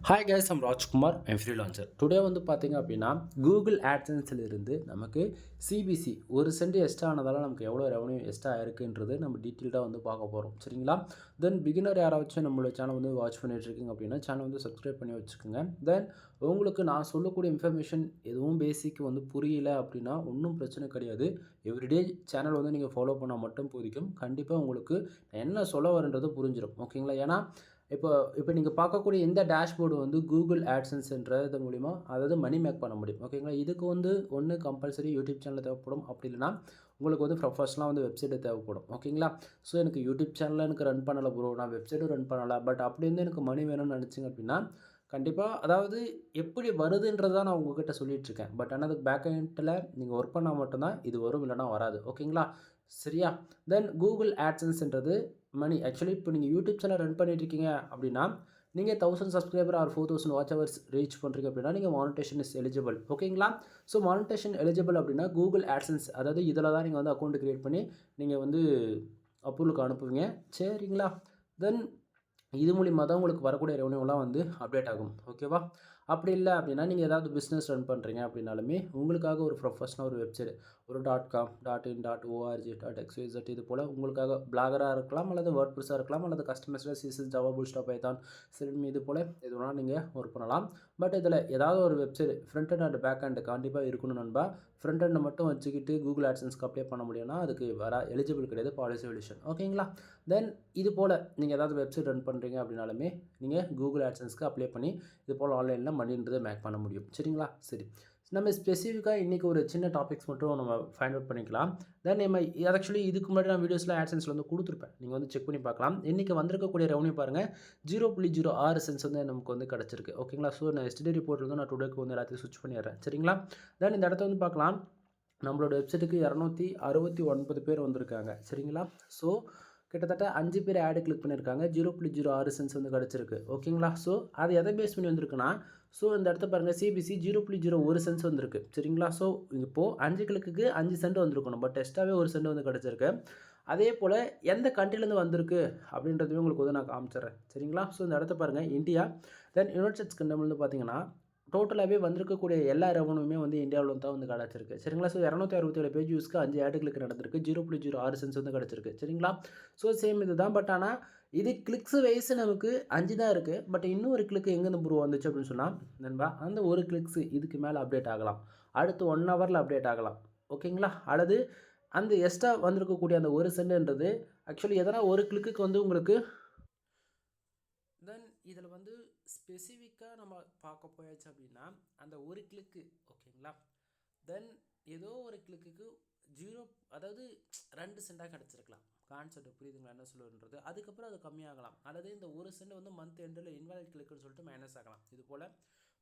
Hi guys, I'm Rajkumar. I'm freelancer. Today வந்து பார்த்தீங்க அப்படின்னா கூகுள் ஆட்சன்ஸில் இருந்து நமக்கு சிபிசி ஒரு சென்ட் எக்ஸ்ட்ரா ஆனதால் நமக்கு எவ்வளோ ரெவன்யூ எக்ஸ்ட்ரா இருக்குன்றது நம்ம டீட்டெயில்டாக வந்து பார்க்க போகிறோம். சரிங்களா? தென் பிகினர் யாராச்சும் நம்மளோட சேனல் வந்து வாட்ச் பண்ணிட்டு இருக்கீங்க அப்படின்னா சேனல் வந்து சப்ஸ்கிரைப் பண்ணி வச்சுக்கோங்க. தென் உங்களுக்கு நான் சொல்லக்கூடிய இன்ஃபர்மேஷன் எதுவும் பேசிக் வந்து புரியல அப்படின்னா ஒன்றும் பிரச்சனை கிடையாது. எவ்ரிடே சேனல் வந்து நீங்கள் ஃபாலோ பண்ணால் மட்டும் போதிக்கும். கண்டிப்பாக உங்களுக்கு என்ன சொல்ல வரன்றது புரிஞ்சிடும். ஓகேங்களா? ஏன்னா இப்போ நீங்கள் பார்க்கக்கூடிய இந்த டேஷ்போர்டு வந்து கூகுள் ஆட்சன்ஸ்ன்றது மூலிமா அதாவது மணி மேக் பண்ண முடியும். ஓகேங்களா? இதுக்கு வந்து ஒன்று கம்பல்சரி யூடியூப் சேனல் தேவைப்படும். அப்படி இல்லைனா உங்களுக்கு வந்து ப்ரொஃபஷனலாக வந்து வெப்சைட்டு தேவைப்படும். ஓகேங்களா? ஸோ எனக்கு யூடியூப் சேனலில் எனக்கு ரன் பண்ணலை ப்ரோ, நான் வெப்சைட்டும் ரன் பண்ணலை, பட் அப்படி வந்து எனக்கு மணி வேணும்னு நினச்சிங்க அப்படின்னா கண்டிப்பாக அதாவது எப்படி வருதுன்றது தான் நான் உங்ககிட்ட சொல்லிகிட்ருக்கேன். பட் ஆனால் அதுக்கு பேக் எண்டில் நீங்கள் ஒர்க் பண்ணால் மட்டும்தான் இது வரும், இல்லைனா வராது. ஓகேங்களா? சரியா? தென் கூகுள் ஆட்சன்ஸ்ன்றது மணி ஆக்சுவலி இப்போ நீங்கள் யூடியூப் சேனல் ரன் பண்ணிட்டுருக்கீங்க அப்படின்னா நீங்கள் 1000 subscriber or 4000 watch hours reach பண்ணுறீங்க அப்படின்னா நீங்கள் மானிட்டேஷன் இஸ் எலிஜிபிள். ஓகேங்களா? ஸோ மானிட்டேஷன் எலிஜிபிள் அப்படின்னா கூகுள் ஆட்சன்ஸ் அதாவது இதில் தான் நீங்கள் வந்து அக்கௌண்ட் க்ரியேட் பண்ணி நீங்கள் வந்து அப்ரூவலுக்கு அனுப்புவீங்க. சரிங்களா? தென் இது மூலிமா தான் உங்களுக்கு வரக்கூடிய ரெவன்யூலாம் வந்து அப்டேட் ஆகும். ஓகேவா? அப்படி இல்லை அப்படின்னா நீங்கள் ஏதாவது பிஸ்னஸ் ரன் பண்ணுறீங்க அப்படின்னாலுமே உங்களுக்காக ஒரு ப்ரொஃபஷனல் ஒரு வெப்சைட் ஒரு .com .in .org .xyz இது போல் உங்களுக்காக பிளாகராக இருக்கலாம், அல்லது வேர்ட்பிரஸ்ஸாக இருக்கலாம், அல்லது கஸ்டமைஸ்டாக CSS ஜாவா பூட்ஸ்ட்ராப் பைத்தான் செல்மி இது போல் எது வேணாலும் நீங்கள் ஒர்க் பண்ணலாம். பட் இதில் ஏதாவது ஒரு website front and back and கண்டிப்பாக இருக்கணும் நண்பா. ஃப்ரண்ட் அண்ட் மட்டும் வச்சுக்கிட்டு கூகுள் ஆட்சன்ஸ்க்கு அப்ளை பண்ண முடியும்னா அதுக்கு எலிஜிபிள் கிடையாது, பாலிசி சொல்யூஷன். ஓகேங்களா? தென் இது போல் நீங்கள் ஏதாவது வெப்சைட் ரன் பண்ணுறீங்க அப்படின்னாலுமே நீங்கள் கூகுள் ஆட்சன்ஸ்க்கு அப்ளை பண்ணி இது போல் ஆன்லைனில் மணின்றதை மேக் பண்ண முடியும். சரிங்களா? சரி, நம்ம ஸ்பெசிஃபிக்காக இன்றைக்கி ஒரு சின்ன டாபிக்ஸ் மட்டும் நம்ம ஃபைண்ட் அவுட் பண்ணிக்கலாம். தென் நம்ம ஆக்சுவலி இதுக்கு முன்னாடி நான் வீடியோஸில் ஆட்சன்ஸில் வந்து கொடுத்துருப்பேன், நீங்கள் வந்து செக் பண்ணி பார்க்கலாம். இன்றைக்கி வந்திருக்கக்கூடிய ரெவன்யூ பாருங்கள் 0.06 சென்ட்ஸ் வந்து நமக்கு வந்து கிடச்சிருக்கு. ஓகேங்களா? ஸோ நான் எஸ்டே ரிப்போர்ட்டில் வந்து நான் டுடேக்கு வந்து எல்லாத்தையும் ஸ்விட்ச் பண்ணிடுறேன். சரிங்களா? தென் இந்த இடத்த வந்து பார்க்கலாம். நம்மளோட வெப்சைட்டுக்கு 269 பேர் வந்திருக்காங்க. சரிங்களா? ஸோ கிட்டத்தட்ட 5 பேர் ஆடு கிளிக் பண்ணியிருக்காங்க. 0.06 சென்ட்ஸ் வந்து கிடச்சிருக்கு. ஓகேங்களா? ஸோ அது எதை பேஸ் பண்ணி வந்திருக்குன்னா ஸோ இந்த இடத்த பாருங்கள், சிபிசி 0.01 சென்ட்ஸ் வந்திருக்கு. சரிங்களா? ஸோ இப்போது 5 கிளிக்கு 5 சென்ட் வந்திருக்கணும், பட் எக்ஸ்ட்ராவே 1 சென்ட் வந்து கிடச்சிருக்கு. அதே போல் எந்த கண்ட்ரிலேருந்து வந்திருக்கு அப்படின்றதுமே உங்களுக்கு வந்து நான் காமிச்சிட்றேன். சரிங்களா? ஸோ இந்த இடத்த பாருங்கள், இந்தியா. தென் யுனைடெட் ஸ்டேட்ஸ் கிங்டம்லேருந்து பார்த்தீங்கன்னா டோட்டலாகவே வந்திருக்கக்கூடிய எல்லா ரெவன்யூமே வந்து இந்தியாவில் தான் வந்து கிடச்சிருக்கு. சரிங்களா? ஸோ 267 பேஜ் யூஸ்க்கு 5 ஆடு கிளிக் நடந்திருக்கு. 0.06 சென்ட்ஸ் வந்து கிடச்சிருக்கு. சரிங்களா? ஸோ சேம் இது தான். பட் ஆனால் இது கிளிக்ஸ் வைஸ் நமக்கு 5 தான் இருக்குது. பட் இன்னும் ஒரு கிளிக் எங்கேருந்து ப்ரூவ் வந்துச்சு அப்படின்னு சொன்னால் நண்பா, அந்த ஒரு கிளிக்ஸ் இதுக்கு மேலே அப்டேட் ஆகலாம். அடுத்து 1 ஹவரில் அப்டேட் ஆகலாம். ஓகேங்களா? அல்லது அந்த எக்ஸ்ட்ரா வந்திருக்கக்கூடிய அந்த ஒரு சென்ட்ன்றது ஆக்சுவலி எதனா ஒரு கிளிக்கு வந்து உங்களுக்கு தென் இதில் வந்து ஸ்பெசிஃபிக்காக நம்ம பார்க்க போயாச்சு அப்படின்னா அந்த ஒரு கிளிக்கு. ஓகேங்களா? தென் ஏதோ ஒரு கிளிக்கு 0 அதாவது 2 சென்டாக கிடச்சிருக்கலாம். கான்செப்ட் புரியுதுங்களா என்ன சொல்லுன்றது? அதுக்கப்புறம் அது கம்மியாகலாம், அல்லது இந்த ஒரு சென்ட் வந்து மந்த் எண்டில் இன்வாலிட் கிளிக்குன்னு சொல்லிட்டு மைனஸ் ஆகலாம். இது போல்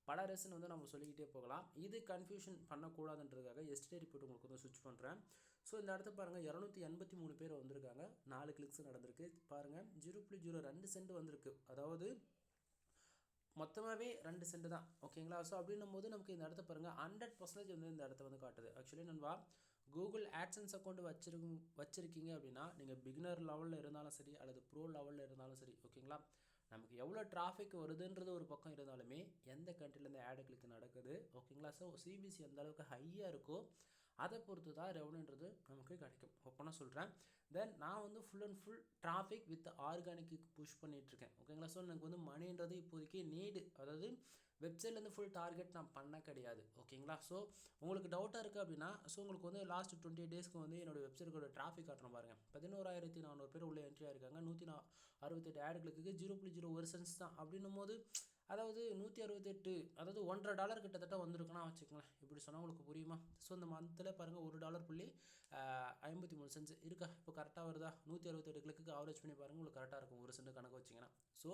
பல ரீசன் வந்து நம்ம சொல்லிக்கிட்டே போகலாம். இது கன்ஃபியூஷன் பண்ணக்கூடாதுன்றதுக்காக எஸ்டே ரிப்போர்ட் உங்களுக்கு வந்து ஸ்விட்ச் பண்ணுறேன். ஸோ இந்த இடத்த பாருங்கள், 283 பேர் வந்திருக்காங்க. 4 கிளிக்ஸ் நடந்திருக்கு. பாருங்கள் 0.02 சென்ட் வந்திருக்கு. அதாவது மொத்தமாகவே 2 சென்ட் தான். ஓகேங்களா? ஸோ அப்படின்னும் போது நமக்கு இந்த இடத்த பாருங்கள் 100% வந்து இந்த இடத்த வந்து காட்டுது. ஆக்சுவலி நண்பா, கூகுள் ஆட்சன்ஸ் அக்கௌண்ட் வச்சுருக்கீங்க அப்படின்னா நீங்கள் பிகினர் லெவலில் இருந்தாலும் சரி, அல்லது ப்ரோ லெவலில் இருந்தாலும் சரி. ஓகேங்களா? நமக்கு எவ்வளோ டிராஃபிக் வருதுன்றது ஒரு பக்கம் இருந்தாலுமே எந்த கண்ட்ரிலேருந்து ஆடு கிளிக் நடக்குது. ஓகேங்களா? ஸோ சிபிசி எந்த அளவுக்கு ஹையாக இருக்கோ அதை பொறுத்து தான் ரெவன்யூன்றது நமக்கு கிடைக்கும். ஓப்பனாக சொல்கிறேன். தென் நான் வந்து full and full traffic with organic push பண்ணிகிட்ருக்கேன். ஓகேங்களா? ஸோ எனக்கு வந்து மணின்றது இப்போதைக்கு நீடு, அதாவது வெப்சைட்லேருந்து ஃபுல் டார்கெட் நான் பண்ண கிடையாது. ஓகேங்களா? ஸோ உங்களுக்கு டவுட்டாக இருக்குது அப்படின்னா ஸோ உங்களுக்கு வந்து லாஸ்ட் 20 டேஸ்க்கு வந்து என்னோடய வெப்சைட்டோட டிராஃபிக் காட்டணும் பாருங்கள். 11,400 பேர் உள்ளே என்ட்ரி ஆகிருக்காங்க. 168 ஆடு கிளிக்கு 0.01 சென்ட்ஸ் தான். அப்படின்னும் போது அதாவது 168 அதாவது $1.50 கிட்டத்தட்ட வந்திருக்குன்னா வச்சுக்கோங்களேன். இப்படி சொன்னால் உங்களுக்கு புரியுமா? ஸோ இந்த மந்தில் பாருங்கள் $1.53 இருக்கா? இப்போ கரெக்டாக வருதா? 168 கிளிக்கு ஆவரேஜ் பண்ணி பாருங்கள், உங்களுக்கு கரெக்டாக இருக்கும் 1 சென்ட் கணக்கு வச்சிங்கன்னா. ஸோ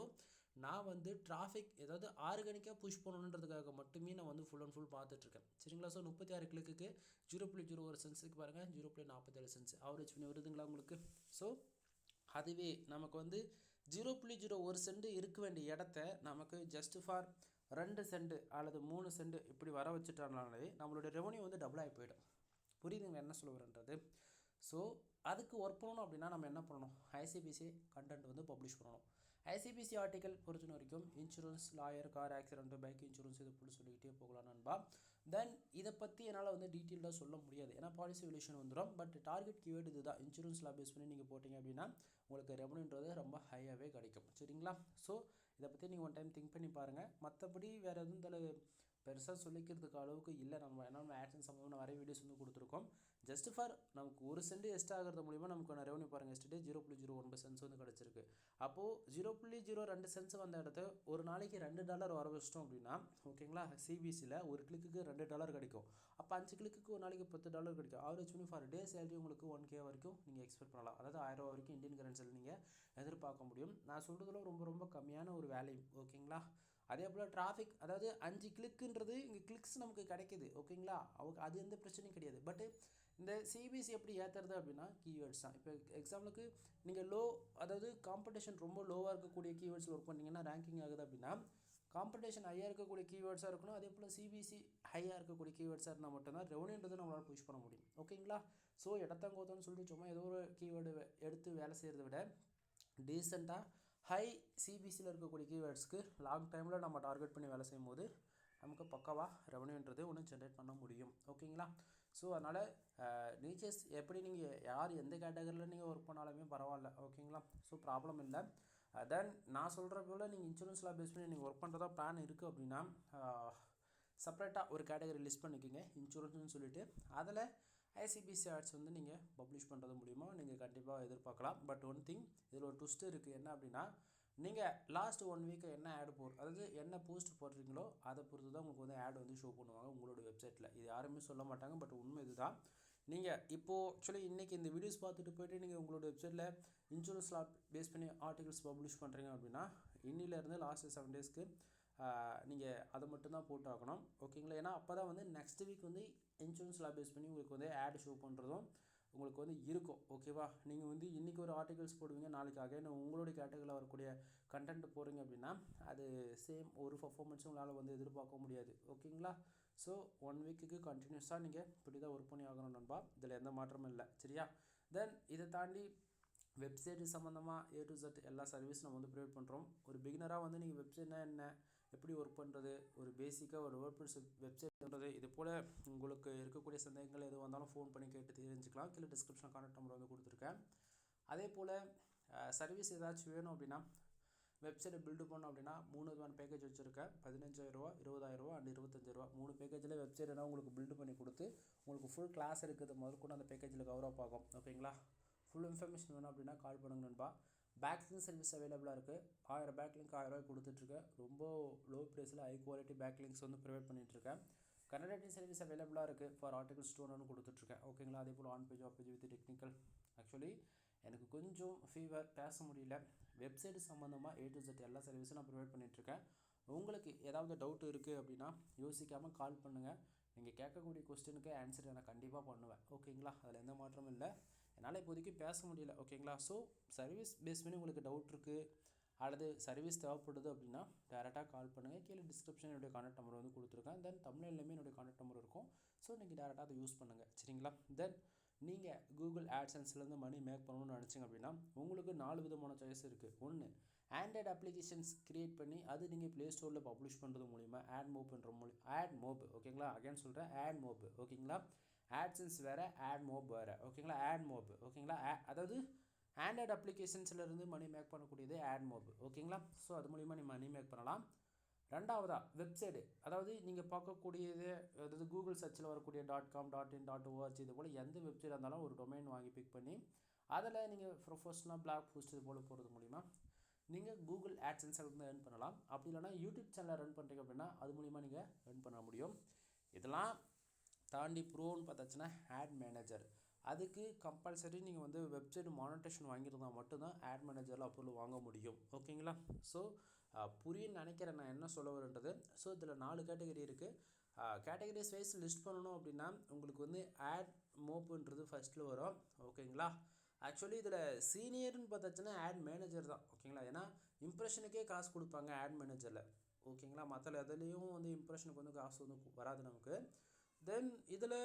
நான் வந்து டிராஃபிக் ஏதாவது ஆர்கானிக்காக புஷ் பண்ணணுன்றதுக்காக மட்டுமே நான் வந்து ஃபுல் அண்ட் ஃபுல் பார்த்துட்ருக்கேன். சரிங்களா? ஸோ 36 கிளிக்கு 0.01 சென்ட்ஸுக்கு பாருங்கள் 0.47 சென்ட்ஸ் ஆவரேஜ் பண்ணி வருதுங்களா உங்களுக்கு? ஸோ அதுவே நமக்கு வந்து 0.01 சென்ட் இருக்க வேண்டிய இடத்த நமக்கு ஜஸ்ட் ஃபார் 2 சென்ட் அல்லது 3 சென்ட் இப்படி வர வச்சுட்டாலே நம்மளோட ரெவன்யூ வந்து டபுள் ஆகி போயிடும். புரியுதுங்களா என்ன சொல்ல வரன்றது? ஸோ அதுக்கு ஒர்க் பண்ணணும் அப்படின்னா நம்ம என்ன பண்ணணும்? ஐசிபிசி கண்டென்ட் வந்து பப்ளிஷ் பண்ணணும். ஐசிபிசி ஆர்டிக்கல் பொறுத்த வரைக்கும் insurance, lawyer, car accident, bike insurance இது போட்டு சொல்லிக்கிட்டே போகலாம் நண்பா. தென் இதை பற்றி என்னால் வந்து டீட்டெயில்டாக சொல்ல முடியாது, ஏன்னா பாலிசி வேல்யூஷன் வந்துடும். பட் டார்கெட் கீவேர்டு இது தான். இன்சூரன்ஸ் லா பேஸ் பண்ணி நீங்கள் போட்டிங்க அப்படின்னா உங்களுக்கு ரெவன்யூன்றது ரொம்ப ஹையாகவே கிடைக்கும். சரிங்களா? ஸோ இதை பற்றி நீங்கள் ஒன் டைம் திங்க் பண்ணி பாருங்கள். மற்றபடி வேறு எதுவும் இதில் பெருசாக சொல்லிக்கிறதுக்கு அளவுக்கு இல்லை. நம்ம AdSense சம்மந்தமாக நிறைய வீடியோஸ் வந்து கொடுத்துருக்கோம். ஜஸ்ட் ஃபார் நமக்கு ஒரு சென்ட் எஸ்ட் ஆகிறது மூலிமா நமக்கான ரெவன்யூ பாருங்கள், எஸ்டே 0.01 சென்ட்ஸ் வந்து கிடச்சிருக்கு. அப்போது 0.02 சென்ட்ஸ் வந்த இடத்த ஒரு நாளைக்கு $2 வர வச்சிட்டோம் அப்படின்னா ஓகேங்களா, சிபிசியில் ஒரு கிளிக்கு $2 கிடைக்கும். அப்போ 5 கிளிக்கு ஒரு நாளைக்கு $10 கிடைக்கும். ஆவரேஜ் பண்ணி ஃபார் டே சேலரி உங்களுக்கு 1K வரைக்கும் நீங்கள் எக்ஸ்பெக்ட் பண்ணலாம். அதாவது 1000 ரூபா வரைக்கும் இந்தியன் கரன்சியில் நீங்கள் எதிர்பார்க்க முடியும். நான் சொல்கிறதுல ரொம்ப ரொம்ப கம்மியான ஒரு வேலை. ஓகேங்களா? அதே போல் டிராஃபிக், அதாவது 5 கிளிக்குன்றது இங்கே கிளிக்ஸ் நமக்கு கிடைக்கிது. ஓகேங்களா? அது எந்த பிரச்சனையும் கிடையாது. பட்டு இந்த சிபிசி எப்படி ஏற்றுறது அப்படின்னா கீவேர்ட்ஸ் தான். இப்போ எக்ஸாம்பிளுக்கு நீங்கள் அதாவது காம்படிஷன் ரொம்ப லோவாக இருக்கக்கூடிய கீவேர்ட்ஸில் ஒர்க் பண்ணிங்கன்னா ரேங்கிங் ஆகுது அப்படின்னா காம்படிஷன் ஹையாக இருக்கக்கூடிய கீவேர்ட்ஸாக இருக்கணும். அதே போல் சிபிசி ஹையாக இருக்கக்கூடிய கீவேர்ட்ஸாக இருந்தால் மட்டும்தான் ரெவன்யூன்றது நம்மளால் புஷ் பண்ண முடியும். ஓகேங்களா? ஸோ இடத்தங்கோத்தன்னு சொல்லிட்டு சும்மா ஏதோ ஒரு கீவேர்டு எடுத்து வேலை செய்கிறத விட டீசெண்டாக ஹை சிபிசியில் இருக்கக்கூடிய கீவேர்ட்ஸ்க்கு லாங் டைமில் நம்ம டார்கெட் பண்ணி வேலை செய்யும் போது நமக்கு பக்காவாக ரெவன்யூன்றது ஒன்று ஜென்ரேட் பண்ண முடியும். ஓகேங்களா? ஸோ அதனால் நீச்சஸ் எப்படி நீங்கள் யார் எந்த கேட்டகரியில் நீங்கள் ஒர்க் பண்ணாலுமே பரவாயில்ல. ஓகேங்களா? ஸோ ப்ராப்ளம் இல்லை. தென் நான் சொல்கிற போல் நீங்கள் இன்சூரன்ஸ்லாம் பேஸ் பண்ணி நீங்கள் ஒர்க் பண்ணுறதா பிளான் இருக்குது அப்படின்னா செப்பரேட்டாக ஒரு கேட்டகரி லிஸ்ட் பண்ணிக்கோங்க இன்சூரன்ஸ்னு சொல்லிவிட்டு. அதில் ஐசிபிசி ஆட்ஸ் வந்து நீங்கள் பப்ளிஷ் பண்ணுறது மூலிமா நீங்கள் கண்டிப்பாக எதிர்பார்க்கலாம். பட் ஒன் திங், இதில் ஒரு ட்விஸ்ட் இருக்குது. என்ன அப்படின்னா நீங்கள் லாஸ்ட் 1 வீக்கு என்ன ஆட் அதாவது என்ன போஸ்ட் போடுறீங்களோ அதை பொறுத்து தான் உங்களுக்கு வந்து ஆட் வந்து ஷோ பண்ணுவாங்க உங்களோட வெப்சைட்டில். இது யாருமே சொல்ல மாட்டாங்க, பட் உண்மை இதுதான். நீங்கள் இப்போது ஆக்சுவலி இன்றைக்கி இந்த வீடியோஸ் பார்த்துட்டு போய்ட்டு நீங்கள் உங்களோட வெப்சைட்டில் இன்சூரன்ஸ் லா பேஸ் பண்ணி ஆர்டிகல்ஸ் பப்ளிஷ் பண்ணுறீங்க அப்படின்னா இன்னிலேருந்து லாஸ்ட் 7 டேஸ்க்கு நீங்கள் அதை மட்டும்தான் போட்டு ஆகணும். ஓகேங்களா? ஏன்னா அப்போ தான் வந்து நெக்ஸ்ட் வீக் வந்து இன்சூரன்ஸ் லா பேஸ் பண்ணி உங்களுக்கு வந்து ஆட் ஷோ பண்ணுறதும் உங்களுக்கு வந்து இருக்கும். ஓகேவா? நீங்கள் வந்து இன்றைக்கி ஒரு ஆர்டிகல்ஸ் போடுவீங்க, நாளைக்கு அகைன் உங்களுடைய கேட்டகரியில் வரக்கூடிய கண்டென்ட் போடுறீங்க அப்படின்னா அது சேம் ஒரு பர்ஃபார்மன்ஸும் உங்களால் வந்து எதிர்பார்க்க முடியாது. ஓகேங்களா? ஸோ 1 வீக்குக்கு கண்டினியூஸாக நீங்கள் இப்படி தான் ஒர்க் பண்ணி ஆகணும் நண்பா. இதில் எந்த மாற்றமும் இல்லை. சரியா? தென் இதை தாண்டி வெப்சைட் சம்மந்தமாக A to Z எல்லா சர்வீஸ் நம்ம வந்து ப்ரொவைட் பண்ணுறோம். ஒரு பிகினராக வந்து நீங்கள் வெப்சைட்னா என்ன, எப்படி ஒர்க் பண்ணுறது, ஒரு பேசிக்காக ஒரு வேர்ட்ப்ரெஸ் வெப்சைட் பண்ணுறது, இது போல் உங்களுக்கு இருக்கக்கூடிய சந்தேகங்கள் எது வந்தாலும் ஃபோன் பண்ணி கேட்டு தெரிஞ்சுக்கலாம். கீழே டிஸ்கிரிப்ஷன் கான்டாக்ட் நம்பர் வந்து கொடுத்துருக்கேன். அதே போல் சர்வீஸ் ஏதாச்சும் வேணும் அப்படின்னா வெப்சைட்டை பில்டு பண்ணோம் அப்படின்னா 3 விதமான பேக்கேஜ் வச்சுருக்கேன். 15,000 20,000 அண்ட் 25,000 3 பேக்கேஜில் வெப்சைட் என்ன உங்களுக்கு பில்டு பண்ணி கொடுத்து உங்களுக்கு ஃபுல் கிளாஸ் இருக்குது முதற்கொண்டு அந்த பேக்கேஜில் கவர் அப் ஆகும். ஓகேங்களா? ஃபுல் இன்ஃபர்மேஷன் வேணும் அப்படின்னா கால் பண்ணுங்க நண்பா. பேக்லிங்க் சர்வீஸ் அவைலபிளாக இருக்குது. 1000 பேக்லிங்க் 1000 ரூபாய் கொடுத்துட்ருக்கேன். ரொம்ப லோ ப்ரைஸில் ஹை குவாலிட்டி பேக்லிங்க்ஸ் வந்து ப்ரொவைட் பண்ணிகிட்ருக்கேன். கன்வர்ட்டிங் சர்வீஸ் அவைலபிளாக இருக்குது. ஃபார் ஆர்டிகல்ஸ் 200 கொடுத்துட்ருக்கேன். ஓகேங்களா? அதே போல் on page off page with technical. Actually எனக்கு கொஞ்சம் ஃபீவர், பேச முடியல. வெப்சைட் சம்மந்தமாக A to Z எல்லா சர்வீஸும் நான் ப்ரொவைட் பண்ணிகிட்ருக்கேன். உங்களுக்கு ஏதாவது டவுட் இருக்குது அப்படின்னா யோசிக்காமல் கால் பண்ணுங்கள். நீங்கள் கேட்கக்கூடிய கொஸ்டினுக்கு ஆன்சர் நான் கண்டிப்பாக பண்ணுவேன். ஓகேங்களா? அதில் எந்த மாற்றமும் இல்லை. என்னால் இப்போதைக்கு பேச முடியல. ஓகேங்களா? ஸோ சர்வீஸ் பேஸ் பண்ணி உங்களுக்கு டவுட் இருக்குது அல்லது சர்வீஸ் தேவைப்படுது அப்படின்னா டேரெக்டாக கால் பண்ணுங்கள். கீழே டிஸ்கிரிப்ஷன் என்னுடைய கான்டாக்ட் நம்பர் வந்து கொடுத்துருக்கேன். தென் தமிழ்லையுமே என்னுடைய கான்டாக்ட் நம்பர் இருக்கும். ஸோ நீங்கள் டேரெக்டாக அதை யூஸ் பண்ணுங்கள். சரிங்களா? தென் நீங்கள் கூகுள் ஆட்சன்ஸ்லேருந்து மணி மேக் பண்ணணும்னு நினச்சிங்க அப்படின்னா உங்களுக்கு 4 விதமான சாய்ஸ் இருக்குது. ஒன்று, ஆண்ட்ராய்டு அப்ளிகேஷன்ஸ் க்ரியேட் பண்ணி அது நீங்கள் ப்ளே ஸ்டோரில் பப்ளிஷ் பண்ணுறது மூலிமா ஆட் மோப் பண்ணுற ஆட் மோப். ஓகேங்களா? அகைன் சொல்கிறேன், ஆட் மோப். ஓகேங்களா? AdSense வேறு, ஆட் மோப் வேறு. ஓகேங்களா? AdMob. ஓகேங்களா? அதாவது ஆண்ட்ராய்டு அப்ளிகேஷன்ஸ்லேருந்து மணி மேக் பண்ணக்கூடியது ஆட் மோப். ஓகேங்களா? ஸோ அது மூலிமா நீங்கள் மணி மேக் பண்ணலாம். ரெண்டாவதாக வெப்சைட்டு, அதாவது நீங்கள் பார்க்கக்கூடியது, அதாவது கூகுள் சர்ச்சில் வரக்கூடிய .com .in .org இது போல் எந்த வெப்சைட் இருந்தாலும் ஒரு டொமைன் வாங்கி பிக் பண்ணி அதில் நீங்கள் ப்ரொஃபஷனலாக பிளாக் போஸ்ட் இது போல் போகிறது மூலிமா நீங்கள் கூகுள் ஆட்சன்ஸில் ஏர்ன் பண்ணலாம். அப்படி இல்லைனா யூடியூப் சேனலில் ரன் பண்ணுறீங்க அப்படின்னா அது மூலிமா நீங்கள் ஏர்ன் பண்ண முடியும். இதெல்லாம் தாண்டி ப்ரோன்னு பார்த்தாச்சுன்னா ஆட் மேனேஜர். அதுக்கு கம்பல்சரி நீங்கள் வந்து வெப்சைட் மானிட்டேஷன் வாங்கியிருந்தால் மட்டும்தான் ஆட் மேனேஜரில் அப்ரூவல் வாங்க முடியும். ஓகேங்களா? ஸோ புரியுன்னு நினைக்கிறேன் நான் என்ன சொல்ல வரேன்றது. ஸோ இதில் 4 கேட்டகரி இருக்குது. கேட்டகரிஸ் வைஸ் லிஸ்ட் பண்ணணும் அப்படின்னா உங்களுக்கு வந்து ஆட் மோப்புன்றது ஃபஸ்ட்டில் வரும். ஓகேங்களா? ஆக்சுவலி இதில் சீனியர்னு பார்த்தாச்சுன்னா ஆட் மேனேஜர் தான். ஓகேங்களா? ஏன்னா இம்ப்ரெஷனுக்கே காசு கொடுப்பாங்க ஆட் மேனேஜரில். ஓகேங்களா? மற்ற எதுலேயும் வந்து இம்ப்ரெஷனுக்கு வந்து காசு வந்து வராது நமக்கு. தென் இதில்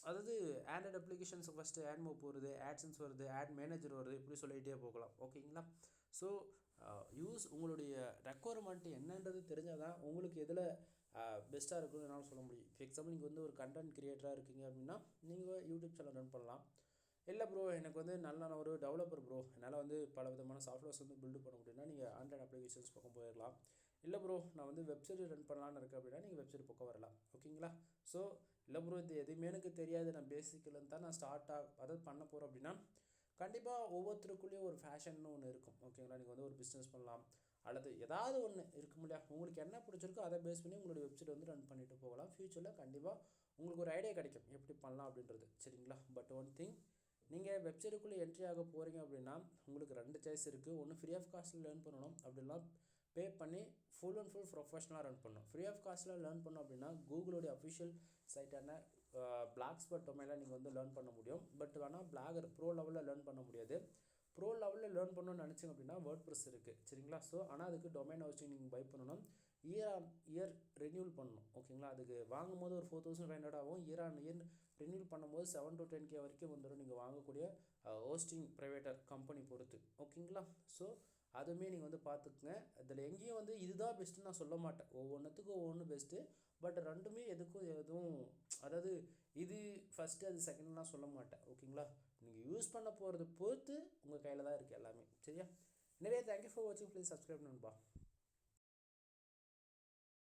அதாவது Android applications first AdMob வருது, AdSense வருது, ஆட் மேனேஜர் வருது, இப்படி சொல்லிகிட்டே போகலாம். ஓகேங்களா? ஸோ யூஸ் உங்களுடைய ரெக்குவயர்மெண்ட் என்னன்றது தெரிஞ்சால் தான் உங்களுக்கு எதில் பெஸ்ட்டாக இருக்குன்னு என்னால் சொல்ல முடியும். ஃபார் எக்ஸாம்பிள் நீங்கள் வந்து ஒரு கண்டென்ட் கிரியேட்டராக இருக்கீங்க அப்படின்னா நீங்கள் யூடியூப் சேனல் ரன் பண்ணலாம். இல்லை ப்ரோ எனக்கு வந்து நான் ஒரு டெவலப்பர் ப்ரோ, என்னால் வந்து பல விதமான சாஃப்ட்வேர்ஸ் வந்து பில்டு பண்ண முடியும்னா நீங்கள் ஆண்ட்ராய்டு அப்ளிகேஷன்ஸ் பக்கம் போயிடலாம். இல்லை ப்ரோ நான் வந்து வெப்சைட் ரன் பண்ணலான்னு இருக்கேன் அப்படின்னா நீங்கள் வெப்சைட் பக்கம் வரலாம். ஓகேங்களா? ஸோ இல்லை ப்ரோ இது எதுவுமே எனக்கு தெரியாது, நான் பேசிக்லேருந்து தான் நான் அதாவது பண்ண போகிறோம் அப்படின்னா கண்டிப்பாக ஒவ்வொருத்தருக்குள்ளேயும் ஒரு ஃபேஷன்னு ஒன்று இருக்கும். ஓகேங்களா? நீங்கள் வந்து ஒரு பிஸ்னஸ் பண்ணலாம் அல்லது ஏதாவது ஒன்று இருக்க முடியாது. உங்களுக்கு என்ன பிடிச்சிருக்கோ அதை பேஸ் பண்ணி உங்களுடைய வெப்சைட் வந்து ரன் பண்ணிட்டு போகலாம். ஃப்யூச்சரில் கண்டிப்பாக உங்களுக்கு ஒரு ஐடியா கிடைக்கும் எப்படி பண்ணலாம் அப்படின்றது. சரிங்களா? பட் ஒன் திங், நீங்கள் வெப்சைட்டுக்குள்ளே என்ட்ரி ஆக போகிறீங்க அப்படின்னா உங்களுக்கு 2 சாய்ஸ் இருக்குது. ஒன்று ஃப்ரீ ஆஃப் காஸ்ட்டில் லேர்ன் பண்ணணும், அப்படிலாம் பே பண்ணி ஃபுல் அண்ட் ஃபுல் ப்ரொஃபஷனலாக ரன் பண்ணணும். ஃப்ரீ ஆஃப் காஸ்ட்டில் லேர்ன் பண்ணோம் அப்படின்னா கூகுளோடைய அஃபிஷியல் சைட்டான பிளாக்ஸ்பாட் டொமைனில் நீங்கள் வந்து லேர்ன் பண்ண முடியும். பட் ஆனால் பிளாகர் ப்ரோ லெவலில் லேர்ன் பண்ண முடியாது. ப்ரோ லெவலில் லேர்ன் பண்ணணும்னு நினச்சிங்க அப்படின்னா வேர்ட்ப்ரெஸ் இருக்குது. சரிங்களா? ஸோ ஆனால் அதுக்கு டொமைன் ஹோஸ்டிங் நீங்கள் பை பண்ணணும், இயர் ரெனியூல் பண்ணணும். ஓகேங்களா? அதுக்கு வாங்கும்போது ஒரு 4500 ஆகும். இயர் ரெனியூல் பண்ணும்போது 7 to 10K வரைக்கும் வந்துடும் நீங்கள் வாங்கக்கூடிய ஹோஸ்டிங் ப்ரைவேட்டர் கம்பெனி பொறுத்து. ஓகேங்களா? ஸோ அதுவுமே நீங்கள் வந்து பார்த்துக்குங்க. இதில் எங்கேயும் வந்து இதுதான் பெஸ்ட்டுன்னு நான் சொல்ல மாட்டேன். ஒவ்வொன்றுத்துக்கும் ஒவ்வொன்று பெஸ்ட்டு. பட் ரெண்டுமே எதுவும் அதாவது இது ஃபஸ்ட்டு அது செகண்ட்லாம் சொல்ல மாட்டேன். ஓகேங்களா? நீங்கள் யூஸ் பண்ண போகிறது பொறுத்து உங்கள் கையில் தான் இருக்குது எல்லாமே. சரியா? நிறைய தேங்க்யூ ஃபார் வாட்சிங். ப்ளீஸ் சப்ஸ்கிரைப் நண்பா.